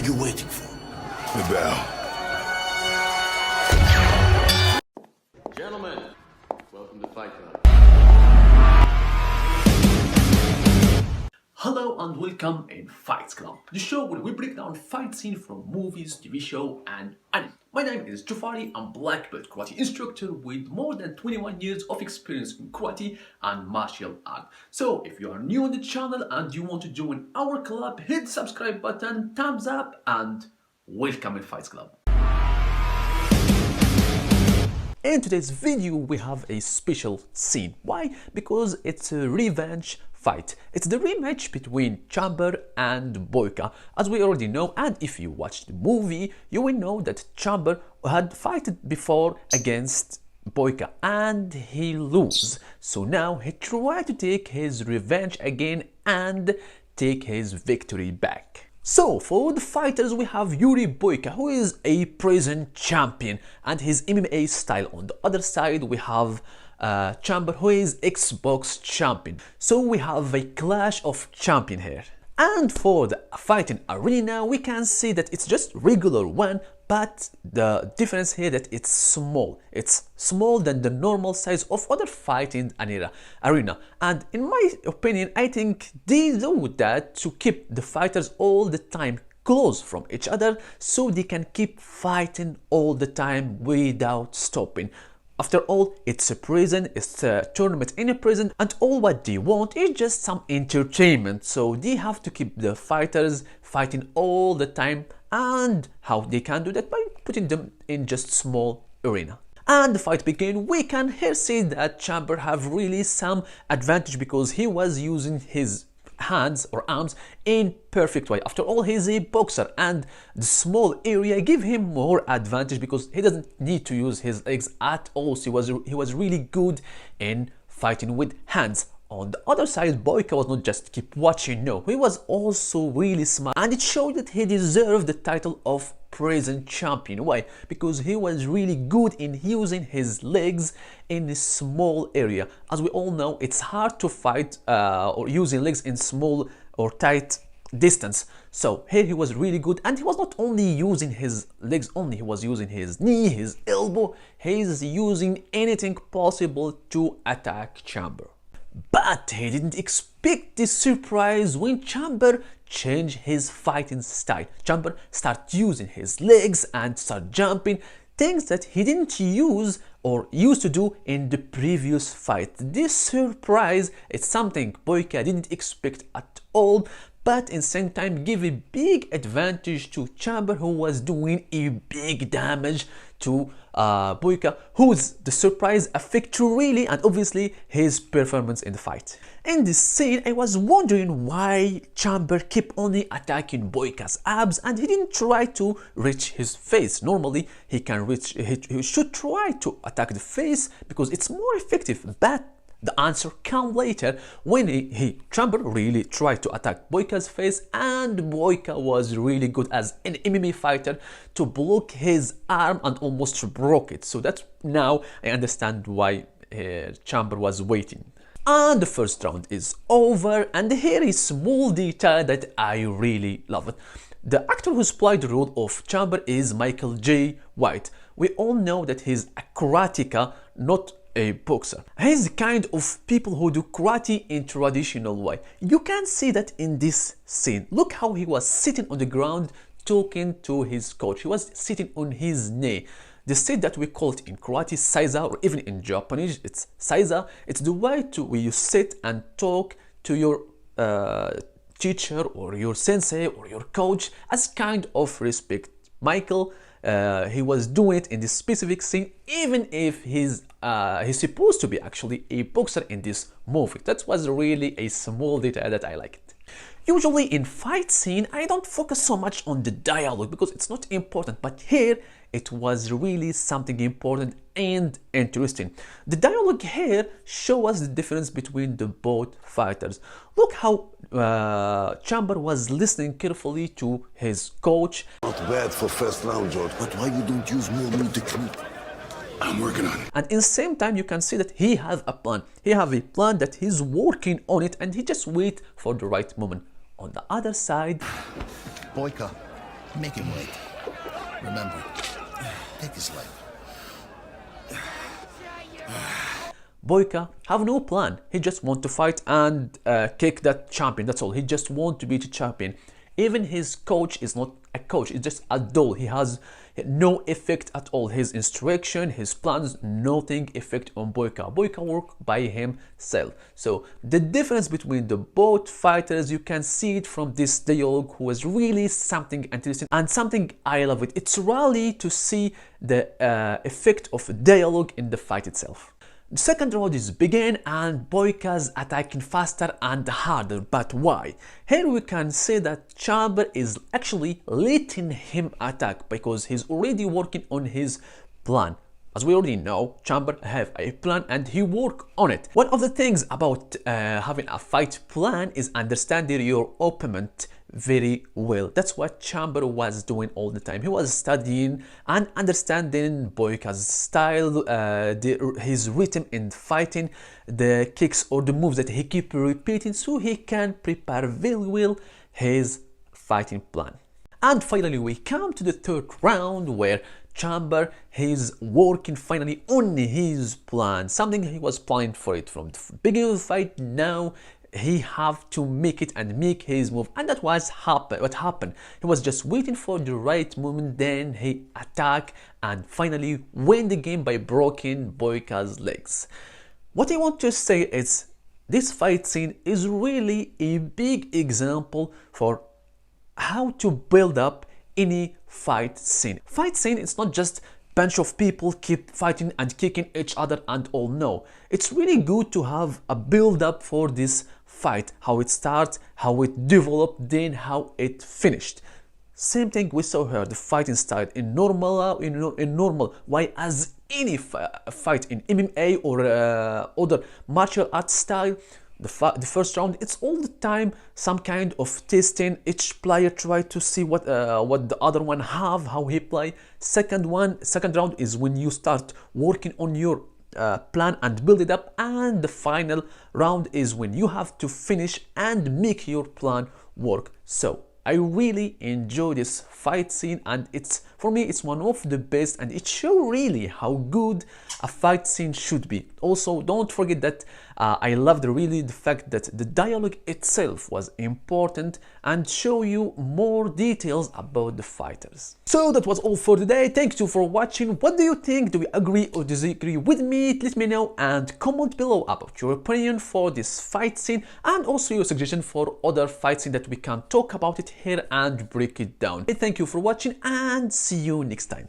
you waiting for? The bell. Gentlemen, welcome to Fight Club. Hello and welcome in Fight Club, the show where we break down fight scene from movies, TV show and anime. My name is Jaafari, I'm black belt karate instructor with more than 21 years of experience in karate and martial art. So if you are new on the channel and you want to join our club, hit the subscribe button, thumbs up and welcome in Fight Club. In today's video we have a special scene. Why? Because it's a revenge fight. It's the rematch between Chamber and Boyka, as we already know, and if you watch the movie you will know that Chamber had fought before against Boyka and he lose. So now he tried to take his revenge again and take his victory back. So for the fighters we have Yuri Boyka, who is a prison champion and his MMA style. On the other side we have Chamber, who is Xbox champion. So we have a clash of champion here. And for the fighting arena we can see that it's just regular one, but the difference here that it's small. It's small than the normal size of other fighting arena. And in my opinion, I think they do that to keep the fighters all the time close from each other, so they can keep fighting all the time without stopping. After all, it's a prison, it's a tournament in a prison, and all what they want is just some entertainment. So they have to keep the fighters fighting all the time, and how they can do that? By putting them in just small arena. And the fight began. We can here see that Chamber have really some advantage because he was using his hands or arms in perfect way. After all, he's a boxer and the small area give him more advantage because he doesn't need to use his legs at all. So he was really good in fighting with hands. On the other side, Boyka was not just keep watching, no, he was also really smart, and it showed that he deserved the title of prison champion. Why? Because he was really good in using his legs in a small area. As we all know, it's hard to fight or using legs in small or tight distance. So here he was really good, and he was not only using his legs only, he was using his knee, his elbow, he's using anything possible to attack Chamber. But he didn't expect this surprise when Chamber changed his fighting style. Chamber started using his legs and started jumping, things that he didn't use or used to do in the previous fight. This surprise is something Boyka didn't expect at all, but in the same time give a big advantage to Chamber, who was doing a big damage to Boyka, whose the surprise affect really and obviously his performance in the fight. In this scene I was wondering why Chamber kept only attacking Boyka's abs and he didn't try to reach his face. Normally he can reach, he should try to attack the face because it's more effective, but the answer came later when Chamber really tried to attack Boyka's face, and Boyka was really good as an MMA fighter to block his arm and almost broke it. So that's now I understand why Chamber was waiting. And the first round is over, and here is small detail that I really love it. The actor who's played the role of Chamber is Michael J. White. We all know that he's a karateka, not a boxer. He's the kind of people who do karate in traditional way. You can see that in this scene. Look how he was sitting on the ground talking to his coach. He was sitting on his knee. The seat that we call it in karate saiza, or even in Japanese it's saiza. It's the way where you sit and talk to your teacher or your sensei or your coach as kind of respect. Michael, he was doing it in this specific scene, even if he's supposed to be actually a boxer in this movie. That was really a small detail that I liked. Usually in fight scene I don't focus so much on the dialogue because it's not important, but here it was really something important and interesting. The dialogue here shows us the difference between the both fighters. Look how Chamber was listening carefully to his coach. Not bad for first round, George, but why you don't use more new technique? I'm working on it. And in the same time you can see that he has a plan. He has a plan that he's working on it and he just wait for the right moment. On the other side, Boyka, Make him wait. Remember, take his life. Boyka have no plan. He just want to fight and kick that champion. That's all. He just want to beat a champion. Even his coach is not a coach. It's just a doll. He has no effect at all. His instruction, his plans, nothing effect on Boyka. Boyka work by himself. So the difference between the both fighters, you can see it from this dialogue, who is really something interesting and something I love it. It's really to see the effect of dialogue in the fight itself. The second round is begin and Boyka's attacking faster and harder, but why? Here we can say that Chamber is actually letting him attack because he's already working on his plan. As we already know, Chamber have a plan and he work on it. One of the things about having a fight plan is understanding your opponent very well. That's what Chamber was doing all the time. He was studying and understanding Boyka's style, his rhythm in fighting, the kicks or the moves that he keep repeating, so he can prepare very well his fighting plan. And finally we come to the third round where Chamber is working finally on his plan, something he was planning for it from the beginning of the fight. Now he have to make it and make his move, and that was what happened. He was just waiting for the right moment, then he attack and finally win the game by breaking Boyka's legs. What I want to say is this fight scene is really a big example for how to build up any fight scene. Fight scene, it's not just bunch of people keep fighting and kicking each other and all. No, it's really good to have a build up for this fight, how it starts, how it developed, then how it finished. Same thing we saw here, the fighting style in normal, why as any fight in MMA or other martial arts style, the first round, it's all the time some kind of testing. Each player try to see what the other one have, how he play. Second round is when you start working on your plan and build it up, and the final round is when you have to finish and make your plan work. So I really enjoy this fight scene, and for me it's one of the best, and it shows really how good a fight scene should be. Also, don't forget that I loved really the fact that the dialogue itself was important and show you more details about the fighters. So that was all for today. Thank you for watching. What do you think? Do you agree or disagree with me? Let me know and comment below about your opinion for this fight scene, and also your suggestion for other fight scene that we can talk about it here and break it down. Thank you for watching and see you next time.